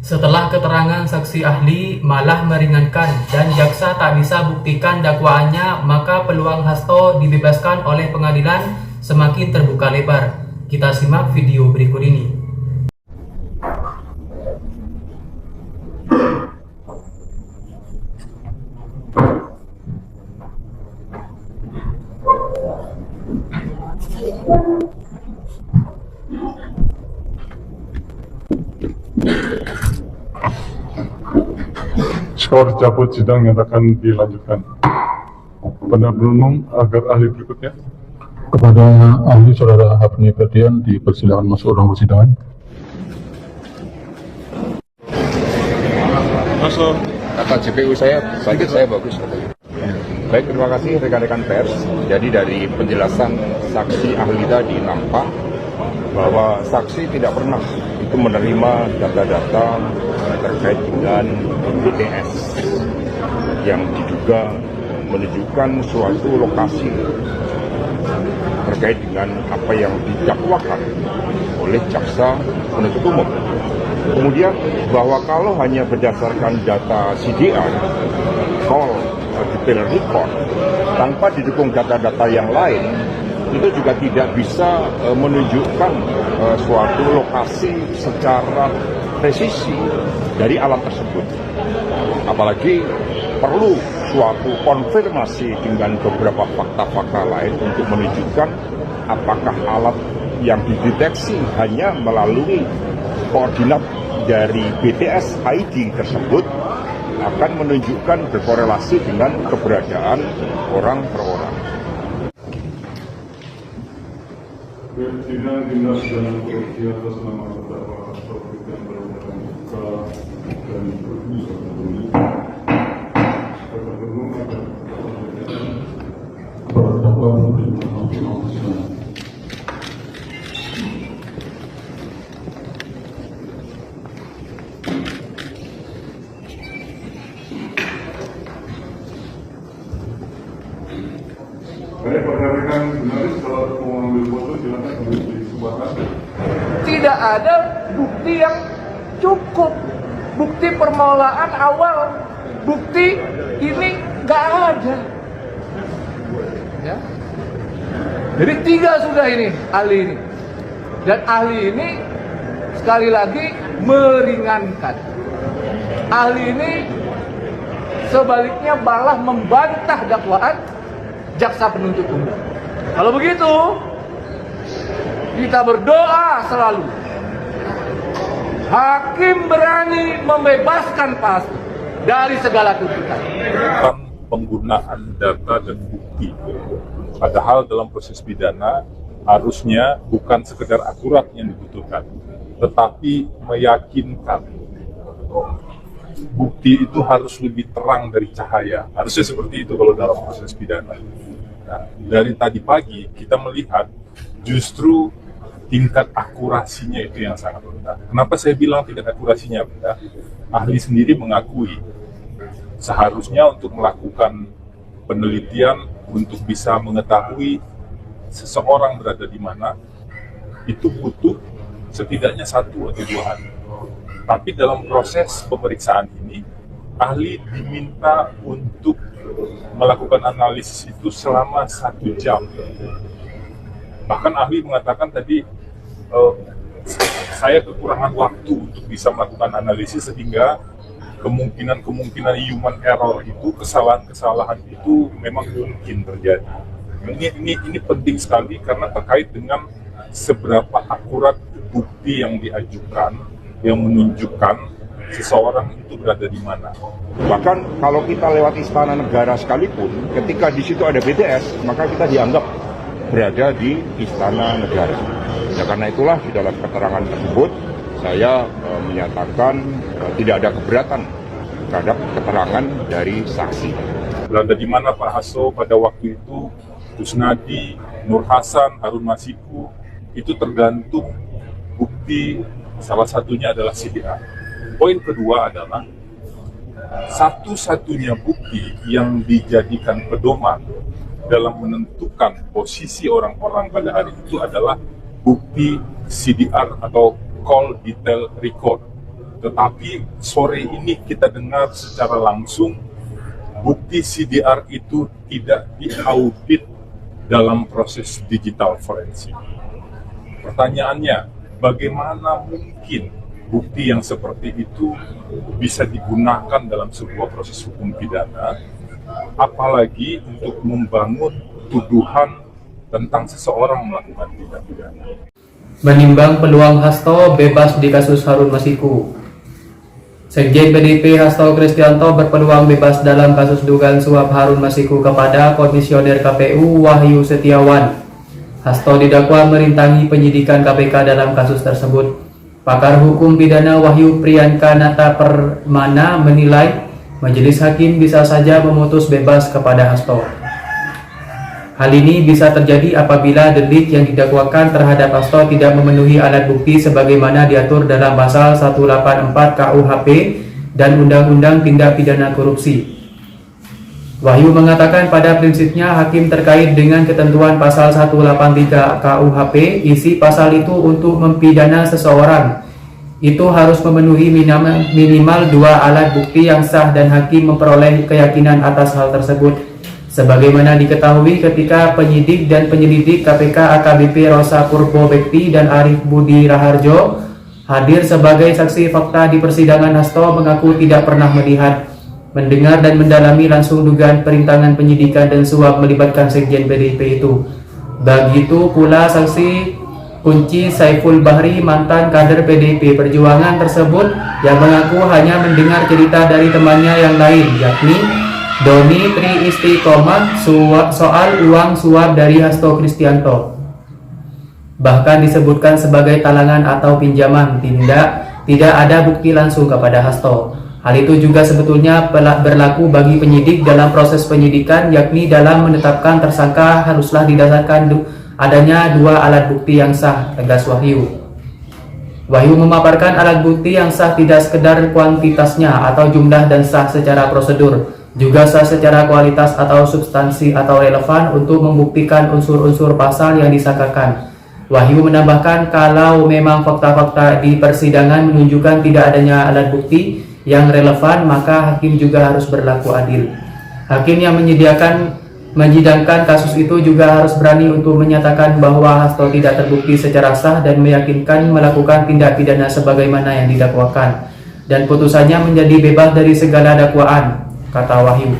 Setelah keterangan saksi ahli malah meringankan dan jaksa tak bisa buktikan dakwaannya, maka peluang Hasto dibebaskan oleh pengadilan semakin terbuka lebar. Kita simak video berikut ini. Skor cabut sidang nyatakan dilanjutkan. Pendapat umum agar ahli berikutnya. Kepada ahli saudara Hapni Ferdian dipersilakan masuk ruang persidangan. Masuk. Kata JPU saya bagus. Baik, terima kasih rekan-rekan pers. Jadi dari penjelasan saksi ahli tadi nampak bahwa saksi tidak pernah itu menerima data-data terkait dengan BTS yang diduga menunjukkan suatu lokasi terkait dengan apa yang didakwakan oleh jaksa penuntut umum. Kemudian bahwa kalau hanya berdasarkan data CDR, call detail record, tanpa didukung data-data yang lain, itu juga tidak bisa menunjukkan suatu lokasi secara presisi dari alat tersebut. Apalagi perlu suatu konfirmasi dengan beberapa fakta-fakta lain untuk menunjukkan apakah alat yang dideteksi hanya melalui koordinat dari BTS ID tersebut akan menunjukkan berkorelasi dengan keberadaan orang per orang. Sidang tindak pidana korupsi atas nama terdakwa Taufik yang berhubungan buka dan berhubungan Terdakwa menerima ruang persidangan. Baik, pada rekan jurnalis, kalau mau mengambil foto silakan ambil di sebelah. Tidak ada bukti yang cukup, bukti permulaan awal, bukti ini nggak ada. Ya. Jadi 3 sudah ini ahli ini, dan ahli ini sekali lagi meringankan. Ahli ini sebaliknya malah membantah dakwaan jaksa penuntut umum. Kalau begitu, kita berdoa selalu hakim berani membebaskan Pak Hasto dari segala tuntutan. Penggunaan data dan bukti. Padahal dalam proses pidana harusnya bukan sekedar akurat yang dibutuhkan, tetapi meyakinkan. Bukti itu harus lebih terang dari cahaya. Harusnya seperti itu kalau dalam proses pidana. Nah, dari tadi pagi kita melihat justru tingkat akurasinya itu yang sangat rendah. Kenapa saya bilang tingkat akurasinya rendah? Ahli sendiri mengakui seharusnya untuk melakukan penelitian untuk bisa mengetahui seseorang berada di mana itu butuh setidaknya 1 atau 2 hari. Tapi dalam proses pemeriksaan ini, ahli diminta untuk melakukan analisis itu selama 1 jam. Bahkan ahli mengatakan tadi, saya kekurangan waktu untuk bisa melakukan analisis sehingga kemungkinan human error itu, kesalahan-kesalahan itu memang mungkin terjadi. Ini penting sekali karena terkait dengan seberapa akurat bukti yang diajukan yang menunjukkan seseorang itu berada di mana. Bahkan kalau kita lewat istana negara sekalipun, ketika di situ ada BTS, maka kita dianggap berada di istana negara. Ya, karena itulah di dalam keterangan tersebut saya menyatakan tidak ada keberatan terhadap keterangan dari saksi. Berada di mana Pak Hasto pada waktu itu, Kusnadi, Nur Hasan, Harun Masiku, itu tergantung bukti. Salah satunya adalah CDR. Poin kedua adalah satu-satunya bukti yang dijadikan pedoman dalam menentukan posisi orang-orang pada hari itu adalah bukti CDR atau call detail record. Tetapi sore ini kita dengar secara langsung bukti CDR itu tidak diaudit dalam proses digital forensik. Pertanyaannya, bagaimana mungkin bukti yang seperti itu bisa digunakan dalam sebuah proses hukum pidana, apalagi untuk membangun tuduhan tentang seseorang melakukan tindak pidana. Menimbang peluang Hasto bebas di kasus Harun Masiku. Sekjen PDIP Hasto Kristianto berpeluang bebas dalam kasus dugaan suap Harun Masiku kepada Komisioner KPU Wahyu Setiawan. Hasto didakwa merintangi penyidikan KPK dalam kasus tersebut. Pakar hukum pidana Wahyu Priyanka Nata Permana menilai majelis hakim bisa saja memutus bebas kepada Hasto. Hal ini bisa terjadi apabila delik yang didakwakan terhadap Hasto tidak memenuhi alat bukti sebagaimana diatur dalam pasal 184 KUHP dan Undang-Undang Tindak Pidana Korupsi. Wahyu mengatakan pada prinsipnya hakim terkait dengan ketentuan pasal 183 KUHP, isi pasal itu untuk mempidana seseorang itu harus memenuhi minimal 2 alat bukti yang sah dan hakim memperoleh keyakinan atas hal tersebut. Sebagaimana diketahui ketika penyidik dan penyelidik KPK AKBP Rosa Purbo Bekti dan Arif Budi Raharjo hadir sebagai saksi fakta di persidangan, Hasto mengaku tidak pernah melihat, mendengar dan mendalami langsung dugaan perintangan penyidikan dan suap melibatkan sekjen PDIP itu. Begitu pula saksi kunci Saiful Bahri, mantan kader PDIP Perjuangan tersebut, yang mengaku hanya mendengar cerita dari temannya yang lain, yakni Doni Tri Istiqomah soal uang suap dari Hasto Kristianto. Bahkan disebutkan sebagai talangan atau pinjaman, tidak ada bukti langsung kepada Hasto. Hal itu juga sebetulnya berlaku bagi penyidik dalam proses penyidikan, yakni dalam menetapkan tersangka haruslah didasarkan adanya 2 alat bukti yang sah, tegas Wahyu. Wahyu memaparkan alat bukti yang sah tidak sekedar kuantitasnya atau jumlah dan sah secara prosedur, juga sah secara kualitas atau substansi atau relevan untuk membuktikan unsur-unsur pasal yang disangkakan. Wahyu menambahkan kalau memang fakta-fakta di persidangan menunjukkan tidak adanya alat bukti yang relevan, maka hakim juga harus berlaku adil. Hakim yang menyidangkan kasus itu juga harus berani untuk menyatakan bahwa Hasto tidak terbukti secara sah dan meyakinkan melakukan tindak pidana sebagaimana yang didakwakan, dan putusannya menjadi bebas dari segala dakwaan, kata Wahyu.